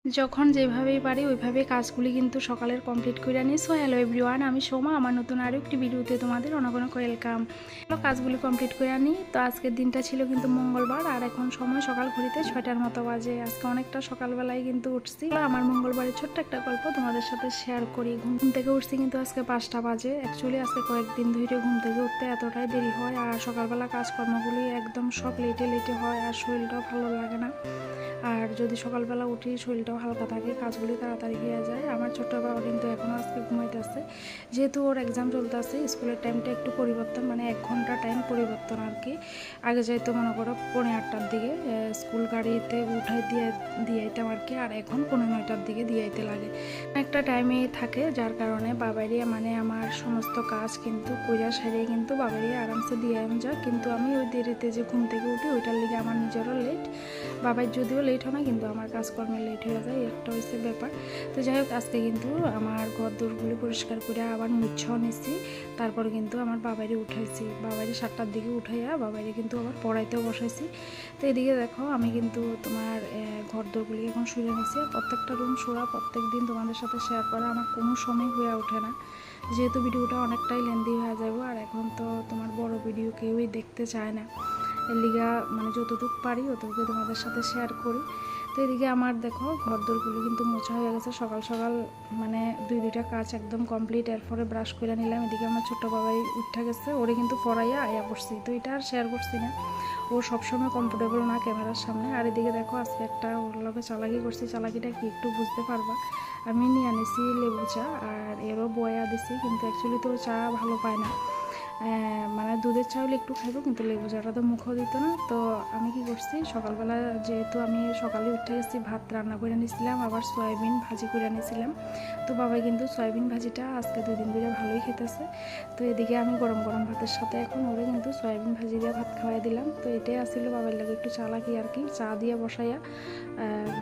যখন যেভাবেই পারি ওইভাবেই কাজগুলি কিন্তু সকালের কমপ্লিট করে নিই। সো হ্যালো এভরিওয়ান, আমি সোমা। আমার নতুন আরও একটি ভিডিওতে তোমাদের অনেক অনেক ওয়েলকাম। কাজগুলি কমপ্লিট করে নিই। তো আজকের দিনটা ছিল কিন্তু মঙ্গলবার, আর এখন সময় সকাল ঘড়িতে 6টার মতো বাজে। আজকে অনেকটা সকালবেলায় কিন্তু উঠছি। আমার মঙ্গলবারের ছোট্ট একটা গল্প তোমাদের সাথে শেয়ার করি। ঘুম থেকে উঠছি কিন্তু আজকে 5টা বাজে। অ্যাকচুয়ালি আজকে কয়েকদিন ধরে ঘুম থেকে উঠতে এতটাই দেরি হয়, আর সকালবেলা কাজকর্মগুলি একদম সব লেটে লেটে হয়, আর শরীরটাও ভালো লাগে না। আর যদি সকালবেলা উঠি শরীরটাও হালকা থাকে, কাজগুলি তাড়াতাড়ি হয়ে যায়। আমার ছোট্ট বাবা কিন্তু এখনও আজকে ঘুমাইতেছে, যেহেতু ওর এক্সাম চলতেছে। স্কুলের টাইমটা একটু পরিবর্তন, মানে 1 ঘন্টা টাইম পরিবর্তন আর কি। আগে যাইতো মনে করো 8:45-টার দিকে স্কুল গাড়িতে উঠাই দিয়াইতাম আর কি, আর এখন 9:45-টার দিকে দিয়াইতে লাগে। একটা টাইমে থাকে, যার কারণে বাবারিয়া মানে আমার সমস্ত কাজ কিন্তু কইরা সারিয়ে কিন্তু বাবারিয়া আরামসে দিয়ে যায়। কিন্তু আমি ওই দেরিতে যে ঘুম থেকে উঠি ওইটার লিগে আমার নিজেরও লেট, বাবার যদিও লেট হয় না কিন্তু আমার কাজকর্মে লেট হয়ে যায়, একটা হয়েছে ব্যাপার। তো যাই হোক, আজকে কিন্তু আমার ঘর দোরগুলি পরিষ্কার করে আবার মুছাও নিছি। তারপরে কিন্তু আমার বাবারই উঠাইছি, বাবারই 7টার দিকে উঠাইয়া বাবারই কিন্তু আবার পড়াইতেও বসাইছি। তো এদিকে দেখো আমি কিন্তু তোমার ঘর দোরগুলি এখন শুয়ে নিছি। আর প্রত্যেকটা রুম সোড়া প্রত্যেক দিন তোমাদের সাথে শেয়ার করা আমার কোনো সময় হয়ে ওঠে না, যেহেতু ভিডিওটা অনেকটাই লেন্দি হয়ে যাবে। আর এখন তো তোমার বড় ভিডিও কেউই দেখতে চায় না, এর লিগা মানে যতটুকু পারি অতটুকু তোমাদের সাথে শেয়ার করি। তো এদিকে আমার দেখো ঘরদোরগুলো কিন্তু মোছা হয়ে গেছে সকাল সকাল, মানে দুইটা কাজ একদম কমপ্লিট। এরপরে ব্রাশ করে নিলাম। এদিকে আমার ছোটো বাবাই উঠে গেছে, ওরে কিন্তু পড়াইয়া আয়া পড়ছি। তো এটা আর শেয়ার করছি না, ও সবসময় কমফোর্টেবল না ক্যামেরার সামনে। আর এদিকে দেখো আজকে একটা ওর লগে চালাকি করছি, চালাকিটা কি একটু বুঝতে পারবা। আমি নিয়ে আনিছি লেবু চা, আর এরও বয়া দিছি, কিন্তু অ্যাকচুয়ালি তো চা ভালো পায় না, মানে দুধের চা হলে একটু খাইব, কিন্তু লেবু চাটা তো মুখও দিত না। তো আমি কি করছি, সকালবেলা যেহেতু আমি সকালে উঠে গেছি, ভাত রান্না করে নিয়েছিলাম, আবার সয়াবিন ভাজি করে নিয়েছিলাম। তো বাবাই কিন্তু সয়াবিন ভাজিটা আজকে 2 দিন ধরে ভালোই খেতেছে। তো এদিকে আমি গরম গরম ভাতের সাথে এখন ওরে কিন্তু সয়াবিন ভাজি দিয়ে ভাত খাওয়াই দিলাম। তো এটাই আসলে বাবার লাগে একটু চালাকি আর কি, চা দিয়ে বসাইয়া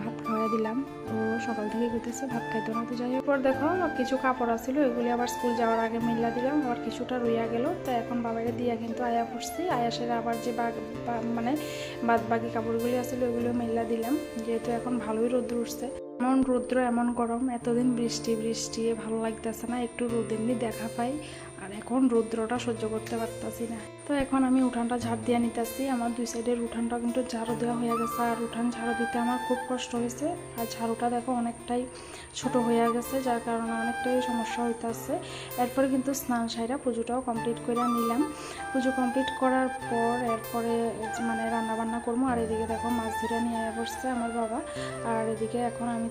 ভাত খাওয়াই দিলাম। ও সকাল থেকে খেতেছে, ভাত খাইতো না। তো যাই হোক, পর দেখো কিছু কাপড় আছিল, ওইগুলি আবার স্কুল যাওয়ার আগে মেলা দিলাম, আবার কিছুটা রইয়া গেল। তো এখন বাবাকে দিয়া কিন্তু আয়া পড়ছি, আয়া সেরে আবার যে মানে বাদ বাকি কাপড়গুলি আছিল ওইগুলো মেলা দিলাম, যেহেতু এখন ভালোই রোদ্র উঠছে। এমন রৌদ্র এমন গরম, এতদিন বৃষ্টি বৃষ্টি ভালো লাগতেছে না, একটু রোদ এমনি দেখা পাই, আর এখন রৌদ্রটা সহ্য করতে পারতাছি না। তো এখন আমি উঠানটা ঝাড় দিয়ে নিতেছি। আমার 2 সাইডের উঠানটা কিন্তু ঝাড়ু দেওয়া হয়ে গেছে, আর উঠান ঝাড়ু দিতে আমার খুব কষ্ট হয়েছে। আর ঝাড়ুটা দেখো অনেকটাই ছোট হয়ে গেছে, যার কারণে অনেকটাই সমস্যা হইতেছে। এরপরে কিন্তু স্নান সাইরা পুজোটাও কমপ্লিট করে নিলাম। পুজো কমপ্লিট করার পর এরপরে মানে রান্না বান্না করবো। আর এদিকে দেখো মাছ ধরে নিয়ে বসছে আমার বাবা, আর এদিকে এখন আমি